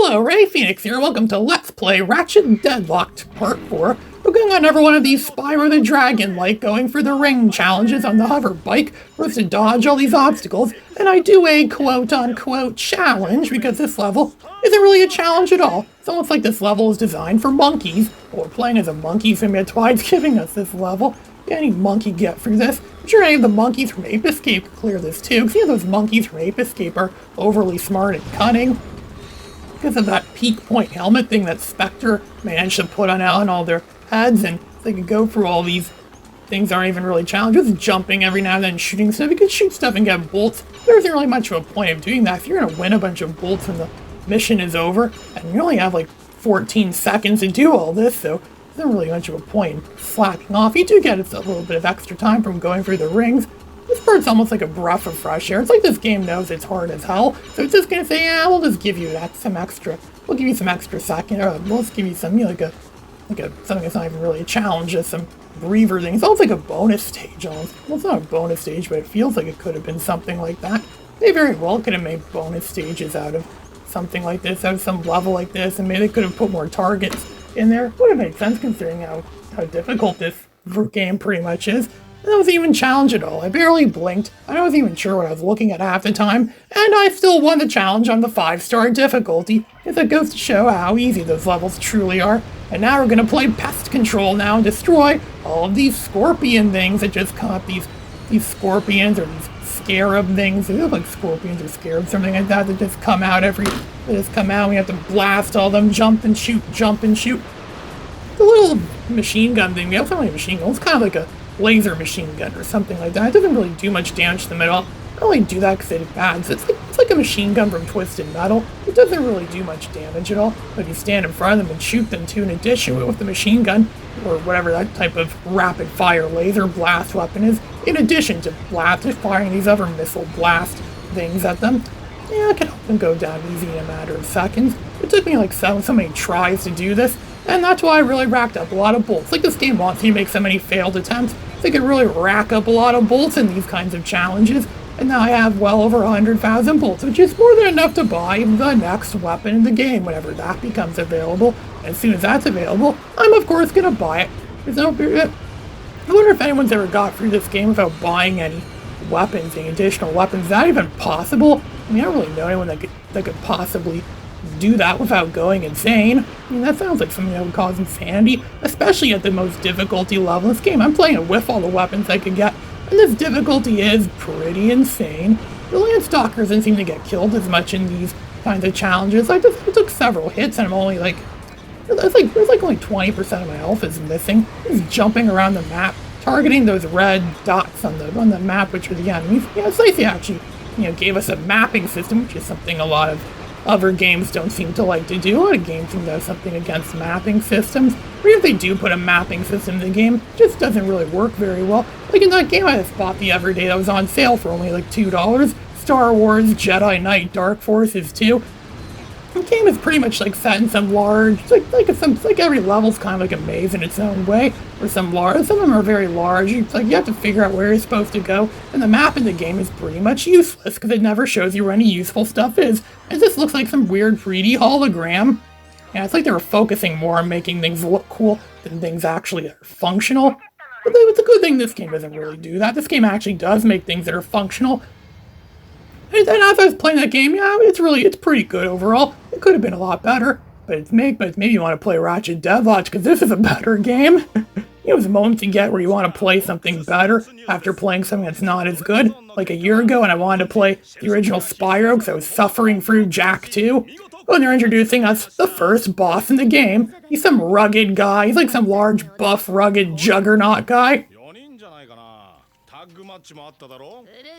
Hello, Ray Phoenix here. Welcome to Let's Play Ratchet Deadlocked Part 4. We're going on every one of these Spyro the Dragon, like going for the ring challenges on the hover bike, we're supposed to dodge all these obstacles, and I do a quote-unquote challenge, because this level isn't really a challenge at all. It's almost like this level is designed for monkeys. Well, we're playing as a monkey, so maybe that's why it's giving us this level. Can any monkey get through this? I'm sure any of the monkeys from Ape Escape could clear this too, because those monkeys from Ape Escape are overly smart and cunning. Because of that peak point helmet thing that Spectre managed to put on all their heads, and they could go through all these things aren't even really challenges. Just jumping every now and then, shooting stuff. You can shoot stuff and get bolts. There isn't really much of a point of doing that. If you're going to win a bunch of bolts when the mission is over, and you only have like 14 seconds to do all this, so there's not really much of a point in slacking off. You do get a little bit of extra time from going through the rings. This part's almost like a breath of fresh air. It's like this game knows it's hard as hell, so it's just gonna say, yeah, we'll just give you some extra. We'll give you some extra second, or we'll just give you some, you know, something that's not even really a challenge, just some breather thing. It's almost like a bonus stage, almost. Well, it's not a bonus stage, but it feels like it could have been something like that. They very well could have made bonus stages out of something like this, out of some level like this, and maybe they could have put more targets in there. Would have made sense considering how difficult this game pretty much is. That wasn't even challenge at all. I barely blinked. I wasn't even sure what I was looking at half the time, and I still won the challenge on the 5-star difficulty. It goes to show how easy those levels truly are. And now we're gonna play pest control now and destroy all of these scorpion things that just come up. These scorpions or these scarab things. They look like scorpions or scarabs, something like that, that just come out we have to blast all them, jump and shoot. The little machine gun thing, it's not really a machine gun, it's kind of like a laser machine gun or something like that. It doesn't really do much damage to them at all. I only do that because it's bad. So it's like a machine gun from Twisted Metal. It doesn't really do much damage at all. But if you stand in front of them and shoot them too, in addition with the machine gun, or whatever that type of rapid fire laser blast weapon is, in addition to firing these other missile blast things at them, yeah, I can help them go down easy in a matter of seconds. It took me like so many tries to do this, and that's why I really racked up a lot of bolts. Like, this game wants you to make so many failed attempts, they could really rack up a lot of bolts in these kinds of challenges, and now I have well over 100,000 bolts, which is more than enough to buy the next weapon in the game whenever that becomes available. And as soon as that's available, I'm of course gonna buy it. I wonder if anyone's ever got through this game without buying any weapons, any additional weapons. Is that even possible? I mean, I don't really know anyone that could possibly do that without going insane. I mean, that sounds like something that would cause insanity, especially at the most difficulty level in this game. I'm playing it with all the weapons I could get, and this difficulty is pretty insane. The Landstalker doesn't seem to get killed as much in these kinds of challenges. I took several hits, and I'm only like, there's like only 20% of my health is missing. Just jumping around the map, targeting those red dots on the map, which are the enemies. Yeah, it's nice they actually, gave us a mapping system, which is something a lot of other games don't seem to like to do. A lot of games seem to have something against mapping systems. Or if they do put a mapping system in the game, it just doesn't really work very well. Like in that game I just bought the other day that was on sale for only like $2. Star Wars Jedi Knight Dark Forces 2. The game is pretty much like set in some large, like every level's kind of like a maze in its own way, or some of them are very large. You have to figure out where you're supposed to go, and the map in the game is pretty much useless because it never shows you where any useful stuff is. It just looks like some weird 3D hologram. Yeah, it's like they were focusing more on making things look cool than things actually are functional. But it's a good thing this game doesn't really do that. This game actually does make things that are functional. And as I was playing that game, yeah, it's pretty good overall. It could have been a lot better, but maybe you want to play Ratchet Deadlocked because this is a better game. There's moments you get where you want to play something better after playing something that's not as good. Like a year ago, and I wanted to play the original Spyro because I was suffering through Jack 2. When they're introducing us the first boss in the game, he's some rugged guy. He's like some large, buff, rugged juggernaut guy.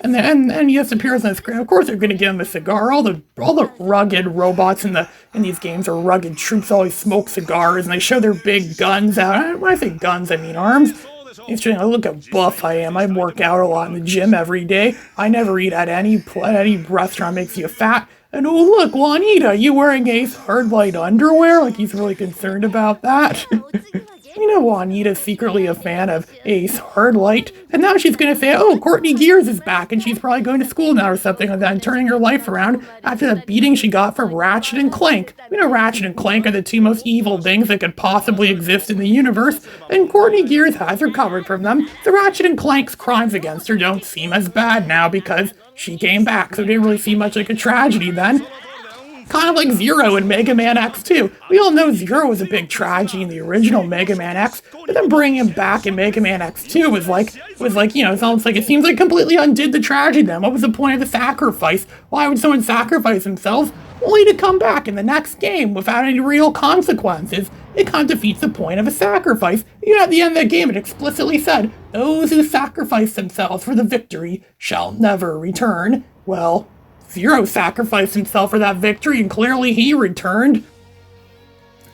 And he just appears on the screen. Of course, they're going to give him a cigar. All the rugged robots in these games are rugged troops. Always smoke cigars, and they show their big guns out. When I say guns, I mean arms. He's showing, look how buff I am. I work out a lot in the gym every day. I never eat at any restaurant makes you fat. And oh look, Juanita, you wearing Ace Hardlight underwear? Like he's really concerned about that. You know, Juanita's secretly a fan of Ace Hardlight, and now she's gonna say, oh, Courtney Gears is back, and she's probably going to school now or something like that, and turning her life around after the beating she got from Ratchet and Clank. You know, Ratchet and Clank are the two most evil things that could possibly exist in the universe, and Courtney Gears has recovered from them. The Ratchet and Clank's crimes against her don't seem as bad now because she came back, so it didn't really seem much like a tragedy then. Kind of like Zero in Mega Man X2. We all know Zero was a big tragedy in the original Mega Man X, but then bringing him back in Mega Man X2 was like, you know, it's almost like it seems like completely undid the tragedy then. What was the point of the sacrifice? Why would someone sacrifice themselves only to come back in the next game without any real consequences? It kind of defeats the point of a sacrifice. You know, at the end of the game, it explicitly said, those who sacrifice themselves for the victory shall never return. Well, Zero sacrificed himself for that victory, and clearly he returned.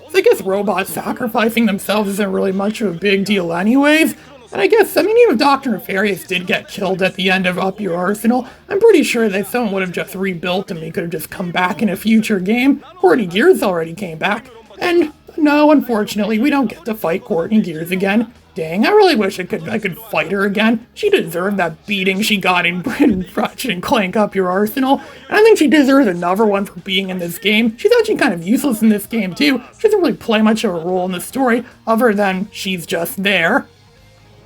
So I guess robots sacrificing themselves isn't really much of a big deal anyways. And I guess, I mean, even if Dr. Nefarious did get killed at the end of Up Your Arsenal, I'm pretty sure that someone would have just rebuilt him. He could have just come back in a future game. Courtney Gears already came back. And no, unfortunately, we don't get to fight Courtney Gears again. Dang, I really wish I could fight her again. She deserved that beating she got in Ratchet and Clank Up Your Arsenal. And I think she deserves another one for being in this game. She's actually kind of useless in this game too. She doesn't really play much of a role in the story, other than she's just there.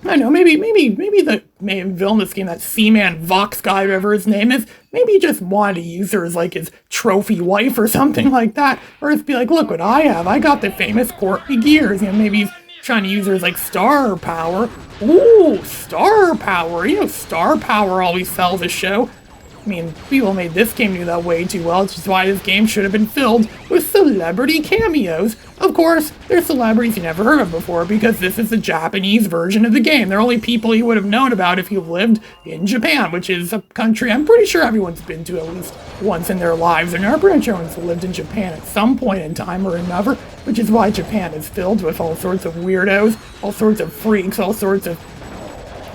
I know, maybe the main villain in this game, that Seaman Vox guy, whatever his name is, maybe he just wanted to use her as like his trophy wife or something like that. Or just be like, look what I have. I got the famous Courtney Gears. You know, maybe he's trying to use her as like star power. Ooh, star power. You know, star power always sells a show. I mean, people made this game do that way too well, which is why this game should have been filled with celebrity cameos. Of course, they're celebrities you never heard of before because this is the Japanese version of the game. They're only people you would have known about if you lived in Japan, which is a country I'm pretty sure everyone's been to at least once in their lives. And I'm pretty sure everyone's lived in Japan at some point in time or another, which is why Japan is filled with all sorts of weirdos, all sorts of freaks, all sorts of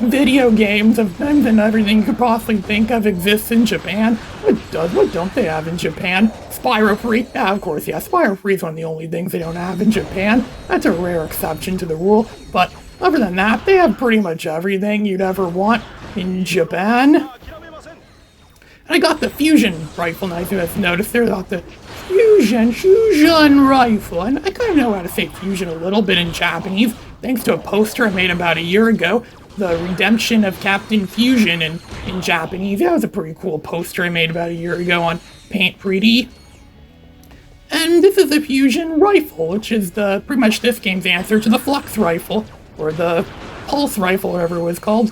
video games of things, and everything you could possibly think of exists in Japan. What don't they have in Japan? Spyro Free? Yeah, of course, yeah. Spyro Free is one of the only things they don't have in Japan. That's a rare exception to the rule. But other than that, they have pretty much everything you'd ever want in Japan. And I got the fusion rifle, and I just noticed there, I got the fusion rifle. And I kind of know how to say fusion a little bit in Japanese, thanks to a poster I made about a year ago. The Redemption of Captain Fusion in Japanese. That was a pretty cool poster I made about a year ago on Paint Pretty. And this is the Fusion Rifle, which is pretty much this game's answer to the Flux Rifle, or the Pulse Rifle, whatever it was called.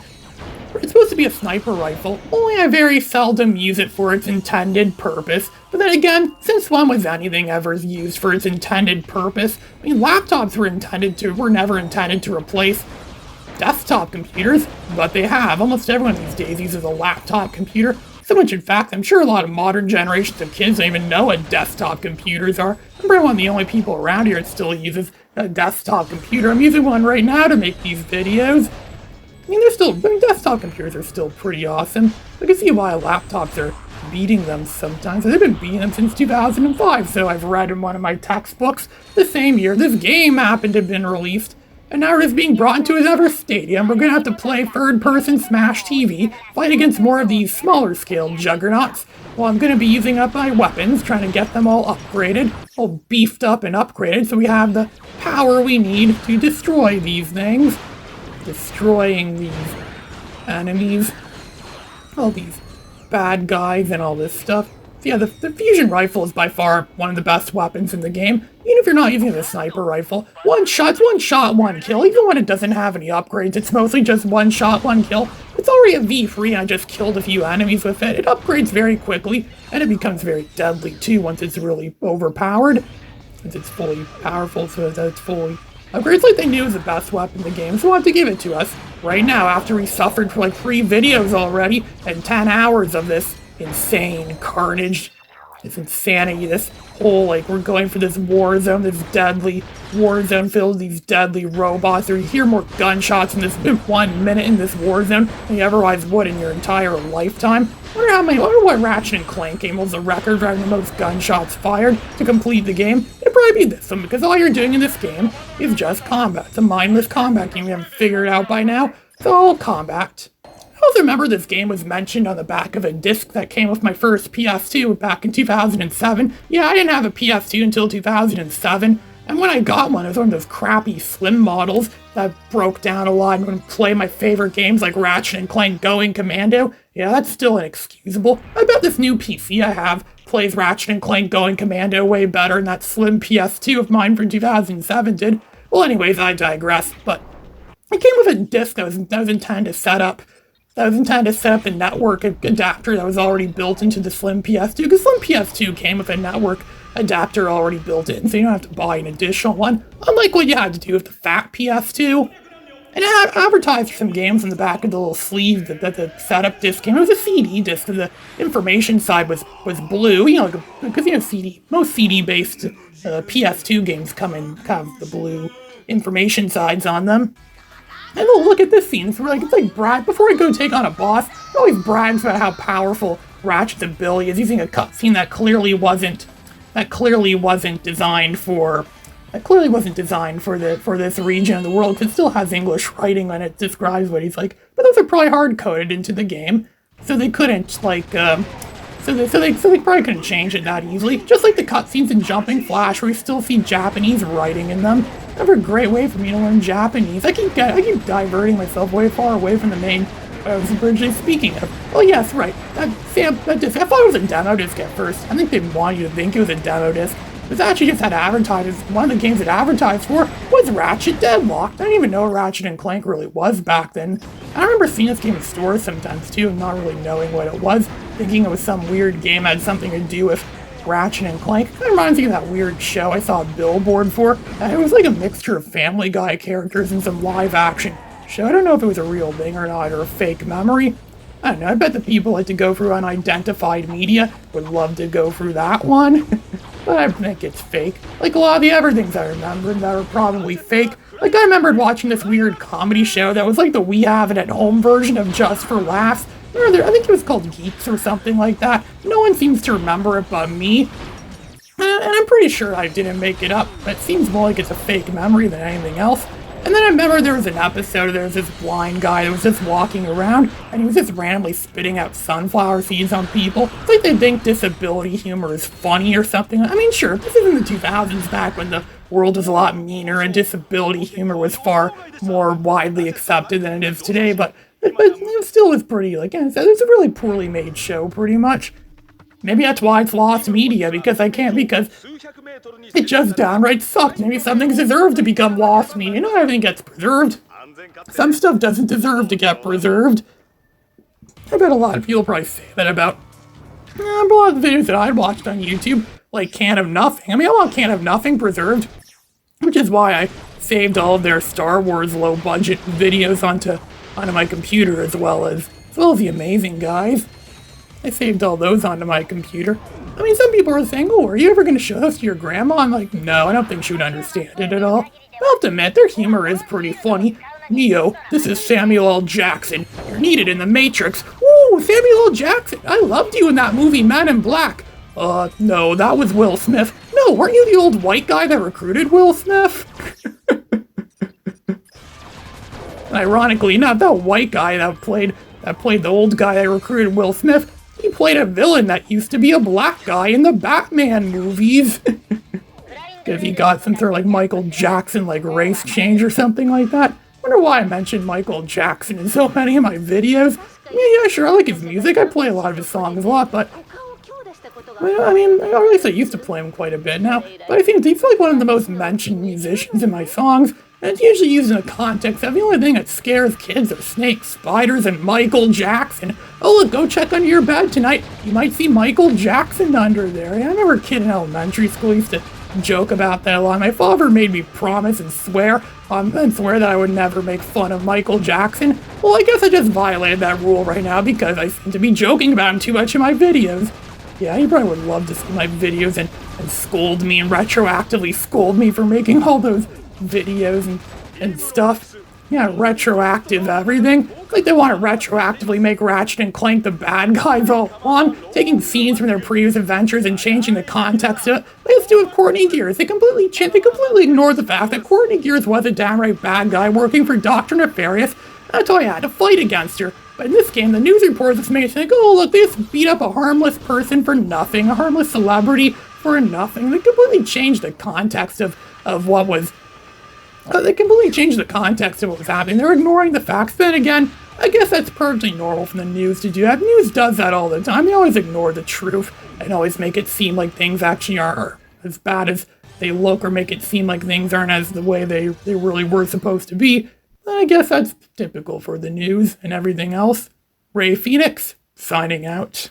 It's supposed to be a sniper rifle, only I very seldom use it for its intended purpose. But then again, since when was anything ever used for its intended purpose? I mean, laptops were never intended to replace desktop computers, but they have. Almost everyone these days uses a laptop computer. So much, in fact, I'm sure a lot of modern generations of kids don't even know what desktop computers are. I'm probably one of the only people around here that still uses a desktop computer. I'm using one right now to make these videos. I mean, desktop computers are still pretty awesome. I can see why laptops are beating them sometimes. They've been beating them since 2005, so I've read in one of my textbooks the same year this game happened to have been released. And now it's being brought into another stadium. We're gonna have to play third-person Smash TV, fight against more of these smaller-scale juggernauts. Well, I'm gonna be using up my weapons, trying to get them all upgraded, all beefed up and upgraded, so we have the power we need to destroy these things. Destroying these enemies, all these bad guys and all this stuff. So yeah, the fusion rifle is by far one of the best weapons in the game. Even if you're not using the sniper rifle, one shot, one kill. Even when it doesn't have any upgrades, it's mostly just one shot, one kill. It's already a V3 and I just killed a few enemies with it. It upgrades very quickly, and it becomes very deadly too once it's really overpowered. Since it's fully powerful, so that it's fully upgrades like they knew was the best weapon in the game, so we'll have to give it to us. Right now, after we suffered for like 3 videos already, and 10 hours of this insane carnage. this insanity, this whole, like, we're going for this war zone, this deadly war zone filled with these deadly robots, or you hear more gunshots in this 1 minute in this war zone than you otherwise would in your entire lifetime. I wonder what Ratchet and Clank game was the record for having the most gunshots fired to complete the game. It'd probably be this one, because all you're doing in this game is just combat. It's a mindless combat game. You haven't figured it out by now. It's all combat. I also remember this game was mentioned on the back of a disc that came with my first PS2 back in 2007. Yeah, I didn't have a PS2 until 2007, and when I got one, it was one of those crappy slim models that broke down a lot and would play my favorite games like Ratchet and Clank Going Commando. Yeah, that's still inexcusable. I bet this new PC I have plays Ratchet and Clank Going Commando way better than that slim PS2 of mine from 2007 did. Well, anyways, I digress, but it came with a disc that was intended to set up the network adapter that was already built into the Slim PS2, because Slim PS2 came with a network adapter already built in, so you don't have to buy an additional one, unlike what you had to do with the fat PS2. And it advertised some games in the back of the little sleeve that the setup disc came. It was a CD disc, so the information side was blue, because most CD-based PS2 games have the blue information sides on them. And look at this scene. It's like Brad, before I go take on a boss, he always brags about how powerful Ratchet's ability is, using a cutscene that clearly wasn't designed for this region of the world, because it still has English writing on it, describes what he's like. But those are probably hard-coded into the game, so they couldn't, so they probably couldn't change it that easily. Just like the cutscenes in Jumping Flash, where you still see Japanese writing in them. Another great way for me to learn Japanese. I keep diverting myself way far away from the main I was originally speaking of. Oh yes, right. That disc. I thought it was a demo disc at first. I think they wanted you to think it was a demo disc. It actually just had advertised. One of the games it advertised for was Ratchet Deadlocked. I didn't even know Ratchet and Clank really was back then. I remember seeing this game in stores sometimes too, and not really knowing what it was, thinking it was some weird game that had something to do with Ratchet and Clank. Kind of reminds me of that weird show I saw a billboard for. It was like a mixture of Family Guy characters and some live action show. I don't know if it was a real thing or not, or a fake memory. I don't know, I bet the people like to go through unidentified media would love to go through that one. But I think it's fake. Like a lot of the other things I remember that are probably fake. Like I remembered watching this weird comedy show that was like the We Have It at Home version of Just for Laughs. I think it was called Geeks or something like that. No one seems to remember it but me. And I'm pretty sure I didn't make it up, but it seems more like it's a fake memory than anything else. And then I remember there was an episode, there was this blind guy that was just walking around, and he was just randomly spitting out sunflower seeds on people. It's like they think disability humor is funny or something. I mean, sure, this is in the 2000s, back when the world was a lot meaner and disability humor was far more widely accepted than it is today, but it still was pretty, like I said, it's a really poorly made show, pretty much. Maybe that's why it's lost media, because it just downright sucked. Maybe some things deserve to become lost media. Not everything gets preserved. Some stuff doesn't deserve to get preserved. I bet a lot of people probably say that about a lot of the videos that I watched on YouTube, like Can of Nothing. I mean, I want Can of Nothing preserved, which is why I saved all of their Star Wars low-budget videos onto my computer, as well as The Amazing Guys. I saved all those onto my computer. I mean, some people are saying, oh, are you ever going to show this to your grandma? I'm like, no, I don't think she would understand it at all. I'll have to admit, their humor is pretty funny. Neo, this is Samuel L. Jackson. You're needed in the Matrix. Ooh, Samuel L. Jackson. I loved you in that movie, Men in Black. No, that was Will Smith. No, weren't you the old white guy that recruited Will Smith? Ironically enough, that white guy that played the old guy that recruited Will Smith, he played a villain that used to be a black guy in the Batman movies. Because he got some sort of like Michael Jackson like race change or something like that. Wonder why I mentioned Michael Jackson in so many of my videos. Yeah, sure, I like his music. I play a lot of his songs a lot, but I mean, at least I used to play him quite a bit now. But I think he's like one of the most mentioned musicians in my songs. And it's usually used in a context of the only thing that scares kids are snakes, spiders, and Michael Jackson. Oh look, go check under your bed tonight. You might see Michael Jackson under there. Yeah, I remember a kid in elementary school used to joke about that a lot. My father made me promise and swear that I would never make fun of Michael Jackson. Well, I guess I just violated that rule right now because I seem to be joking about him too much in my videos. Yeah, he probably would love to see my videos and scold me and retroactively scold me for making all those videos and stuff. Yeah, retroactive everything. It's like they want to retroactively make Ratchet and Clank the bad guys all along, taking scenes from their previous adventures and changing the context of it. They used to do with Courtney Gears. They completely ignored the fact that Courtney Gears was a downright bad guy working for Dr. Nefarious. That's why I had to fight against her. But in this game, the news reports just made it think, oh, look, they just beat up a harmless person for nothing, a harmless celebrity for nothing. They completely changed the context of what was they completely changed the context of what was happening. They're ignoring the facts. Then again, I guess that's perfectly normal for the news to do that. News does that all the time. They always ignore the truth and always make it seem like things actually are as bad as they look, or make it seem like things aren't as the way they really were supposed to be. But I guess that's typical for the news and everything else. Ray Phoenix, signing out.